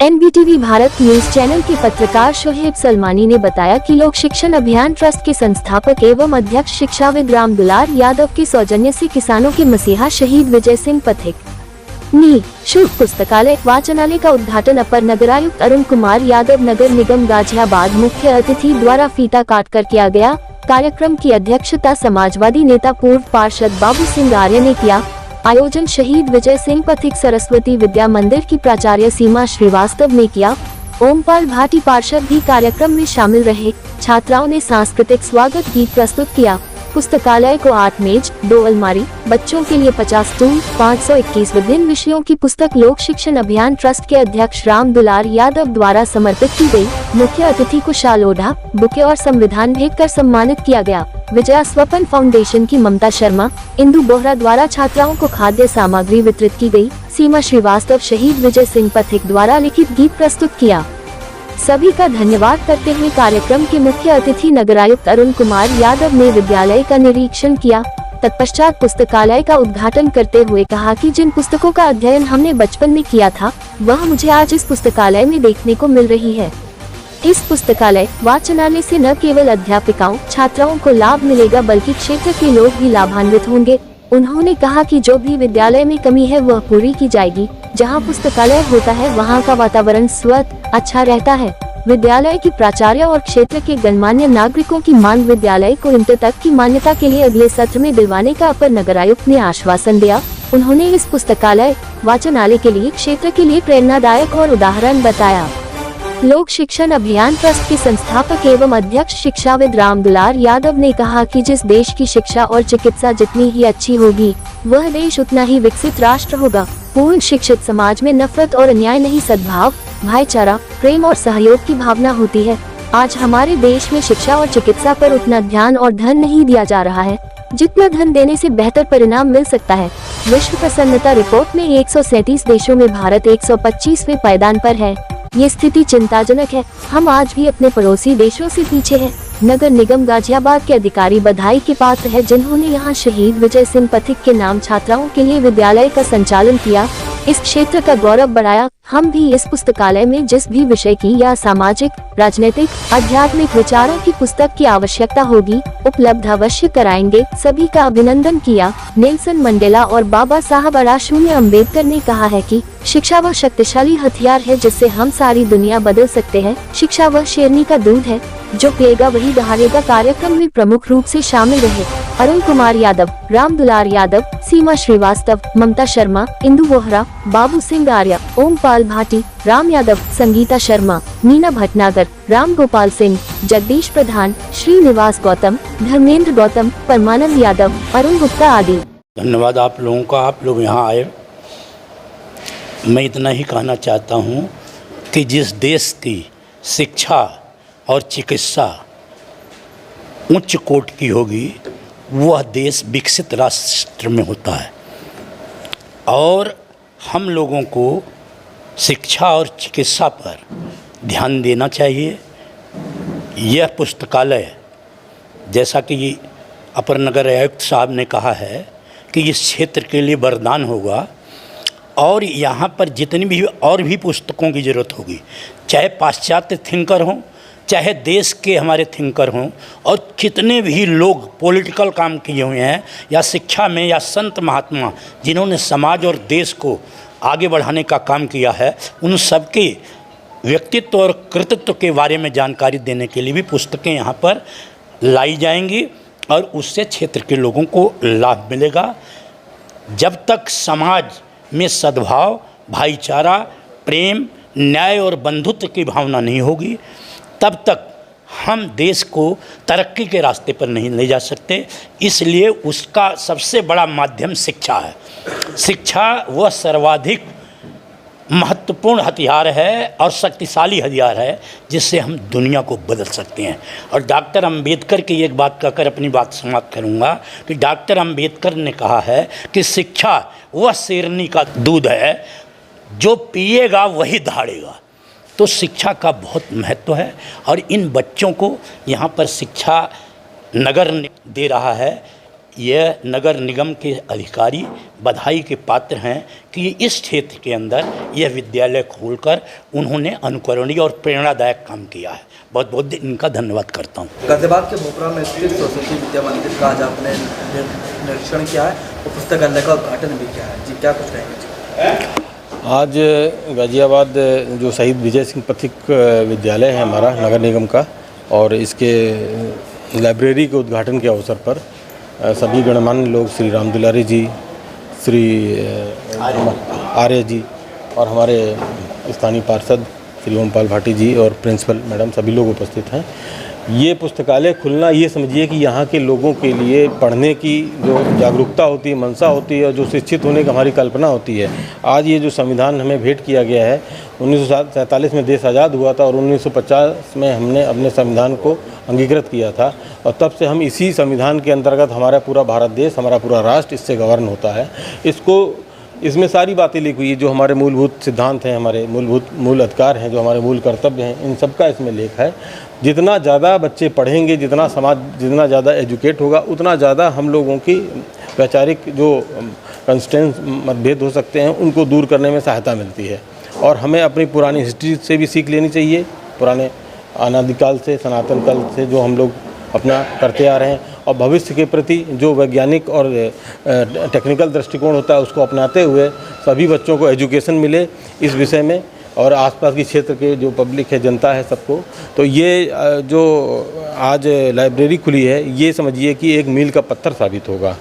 NBTV Bharat news channel के पत्रकार शोएब सलमानी ने बताया कि लोक शिक्षण अभियान ट्रस्ट के संस्थापक एवं अध्यक्ष शिक्षाविद राम दुलार यादव के सौजन्य से किसानों के मसीहा शहीद विजय सिंह पथिक निःशुल्क पुस्तकालय वाचनालय का उद्घाटन अपर नगरायुक्त अरुण कुमार यादव नगर निगम गाजियाबाद मुख्य अतिथि द्वारा फीता काटकर किया गया। कार्यक्रम की अध्यक्षता समाजवादी नेता पूर्व पार्षद बाबू सिंह आर्य ने किया। आयोजन शहीद विजय सिंह पथिक सरस्वती विद्या मंदिर की प्राचार्य सीमा श्रीवास्तव ने किया। ओमपाल भाटी पार्षद भी कार्यक्रम में शामिल रहे। छात्राओं ने सांस्कृतिक स्वागत गीत प्रस्तुत किया। पुस्तकालय को 8 मेज, 2 अलमारी, बच्चों के लिए 50 स्टूल, 521 विभिन्न विषयों की पुस्तक लोक शिक्षण अभियान ट्रस्ट के अध्यक्ष राम दुलार यादव द्वारा समर्पित की गई। मुख्य अतिथि को शाल ओढ़ा, बुके और संविधान भेंट कर सम्मानित किया गया। विजया स्वपन फाउंडेशन की ममता शर्मा, इंदु बोहरा द्वारा छात्राओं को खाद्य सामग्री वितरित की गई। सीमा श्रीवास्तव शहीद विजय सिंह पथिक द्वारा लिखित गीत प्रस्तुत किया। सभी का धन्यवाद करते हुए कार्यक्रम के मुख्य अतिथि नगरायुक्त अरुण कुमार यादव ने विद्यालय का निरीक्षण किया। तत्पश्चात पुस्तकालय का उद्घाटन करते हुए कहा कि जिन पुस्तकों का अध्ययन हमने बचपन में किया था वह मुझे आज इस पुस्तकालय में देखने को मिल रही है। इस पुस्तकालय वाचनालय से न केवल अध्यापिकाओं छात्राओं को लाभ मिलेगा बल्कि क्षेत्र के लोग भी लाभान्वित होंगे। उन्होंने कहा कि जो भी विद्यालय में कमी है वह पूरी की जाएगी। जहां पुस्तकालय होता है वहां का वातावरण स्वतः अच्छा रहता है। विद्यालय की प्राचार्य और क्षेत्र के गणमान्य नागरिकों की मांग विद्यालय को इंटर तक की मान्यता के लिए अगले सत्र में दिलवाने का अपर नगरायुक्त ने आश्वासन दिया। उन्होंने इस पुस्तकालय वाचनालय के लिए क्षेत्र के लिए प्रेरणादायक और उदाहरण बताया। लोक शिक्षण अभियान ट्रस्ट के संस्थापक एवं अध्यक्ष शिक्षाविद राम दुलार यादव ने कहा कि जिस देश की शिक्षा और चिकित्सा जितनी ही अच्छी होगी वह देश उतना ही विकसित राष्ट्र होगा। पूर्ण शिक्षित समाज में नफरत और अन्याय नहीं, सद्भाव, भाईचारा, प्रेम और सहयोग की भावना होती है। आज हमारे देश में शिक्षा और चिकित्सा पर उतना ध्यान और धन नहीं दिया जा रहा है जितना धन देने से बेहतर परिणाम मिल सकता है। विश्व प्रसन्नता रिपोर्ट में 137 देशों में भारत 125वें पायदान पर है। ये स्थिति चिंताजनक है। हम आज भी अपने पड़ोसी देशों से पीछे हैं। नगर निगम गाजियाबाद के अधिकारी बधाई के पात्र है जिन्होंने यहां शहीद विजय सिंह पथिक के नाम छात्राओं के लिए विद्यालय का संचालन किया, इस क्षेत्र का गौरव बढ़ाया। हम भी इस पुस्तकालय में जिस भी विषय की या सामाजिक, राजनीतिक, आध्यात्मिक विचारों की पुस्तक की आवश्यकता होगी उपलब्ध अवश्य कराएंगे। सभी का अभिनंदन किया। नेल्सन मंडेला और बाबा साहब अशोक अम्बेडकर ने कहा है कि शिक्षा वह शक्तिशाली हथियार है जिससे हम सारी दुनिया बदल सकते हैं। शिक्षा वह शेरनी का दूध है जो पिएगा वही दहाड़ेगा। कार्यक्रम में प्रमुख रूप से शामिल रहे अरुण कुमार यादव, राम दुलार यादव, सीमा श्रीवास्तव, ममता शर्मा, इंदु बोहरा, बाबू सिंह आर्य, ओमपाल भाटी, राम यादव, संगीता शर्मा, नीना भटनागर, राम गोपाल सिंह, जगदीश प्रधान, श्रीनिवास गौतम, धर्मेंद्र गौतम, परमानंद यादव, अरुण गुप्ता आदि। धन्यवाद आप लोगों का, आप लोग यहाँ आए। मैं इतना ही कहना चाहता हूँ कि जिस देश की शिक्षा और चिकित्सा उच्च कोट की होगी वह देश विकसित राष्ट्र में होता है और हम लोगों को शिक्षा और चिकित्सा पर ध्यान देना चाहिए। यह पुस्तकालय जैसा कि अपर नगर आयुक्त साहब ने कहा है कि इस क्षेत्र के लिए वरदान होगा और यहाँ पर जितनी भी और भी पुस्तकों की ज़रूरत होगी, चाहे पाश्चात्य थिंकर हों, चाहे देश के हमारे थिंकर हों और कितने भी लोग पॉलिटिकल काम किए हुए हैं या शिक्षा में या संत महात्मा जिन्होंने समाज और देश को आगे बढ़ाने का काम किया है, उन सबके व्यक्तित्व और कृतित्व के बारे में जानकारी देने के लिए भी पुस्तकें यहाँ पर लाई जाएंगी और उससे क्षेत्र के लोगों को लाभ मिलेगा। जब तक समाज में सद्भाव, भाईचारा, प्रेम, न्याय और बंधुत्व की भावना नहीं होगी तब तक हम देश को तरक्की के रास्ते पर नहीं ले जा सकते। इसलिए उसका सबसे बड़ा माध्यम शिक्षा है। शिक्षा वह सर्वाधिक महत्वपूर्ण हथियार है और शक्तिशाली हथियार है जिससे हम दुनिया को बदल सकते हैं। और डॉक्टर अंबेडकर की एक बात कहकर अपनी बात समाप्त करूंगा कि डॉक्टर अंबेडकर ने कहा है कि शिक्षा वह शेरनी का दूध है जो पिएगा वही दहाड़ेगा। तो शिक्षा का बहुत महत्व है और इन बच्चों को यहाँ पर शिक्षा नगर दे रहा है। यह नगर निगम के अधिकारी बधाई के पात्र हैं कि इस क्षेत्र के अंदर यह विद्यालय खोलकर उन्होंने अनुकरणीय और प्रेरणादायक काम किया है। बहुत बहुत इनका धन्यवाद करता हूँ। गाजियाबाद के भोपरा में स्थित सरस्वती विद्या मंदिर का आज आपने निरीक्षण किया है और पुस्तकालय का उद्घाटन भी किया है जी, क्या कुछ कहेंगे? आज गाजियाबाद जो शहीद विजय सिंह पथिक विद्यालय है हमारा नगर निगम का, और इसके लाइब्रेरी के उद्घाटन के अवसर पर सभी गणमान्य लोग, श्री राम दुलारी जी, श्री आर्य जी और हमारे स्थानीय पार्षद श्री ओमपाल भाटी जी और प्रिंसिपल मैडम, सभी लोग उपस्थित हैं। ये पुस्तकालय खुलना, ये समझिए कि यहाँ के लोगों के लिए पढ़ने की जो जागरूकता होती है, मनसा होती है और जो शिक्षित होने की हमारी कल्पना होती है, आज ये जो संविधान हमें भेंट किया गया है, 1947 में देश आज़ाद हुआ था और 1950 में हमने अपने संविधान को अंगीकृत किया था, और तब से हम इसी संविधान के अंतर्गत हमारा पूरा भारत देश, हमारा पूरा राष्ट्र इससे गवर्न होता है। इसमें सारी बातें लिखी हुई, जो हमारे मूलभूत सिद्धांत हैं, हमारे मूल अधिकार हैं, जो हमारे मूल कर्तव्य हैं, इन सब का इसमें लेख है। जितना ज़्यादा बच्चे पढ़ेंगे, जितना समाज जितना ज़्यादा एजुकेट होगा, उतना ज़्यादा हम लोगों की वैचारिक जो कंस्टेंस मतभेद हो सकते हैं उनको दूर करने में सहायता मिलती है। और हमें अपनी पुरानी हिस्ट्री से भी सीख लेनी चाहिए, पुराने अनादिकाल से, सनातन काल से जो हम लोग अपना करते आ रहे हैं, और भविष्य के प्रति जो वैज्ञानिक और टेक्निकल दृष्टिकोण होता है उसको अपनाते हुए सभी बच्चों को एजुकेशन मिले इस विषय में, और आसपास के क्षेत्र के जो पब्लिक है, जनता है, सबको। तो ये जो आज लाइब्रेरी खुली है, ये समझिए कि एक मील का पत्थर साबित होगा।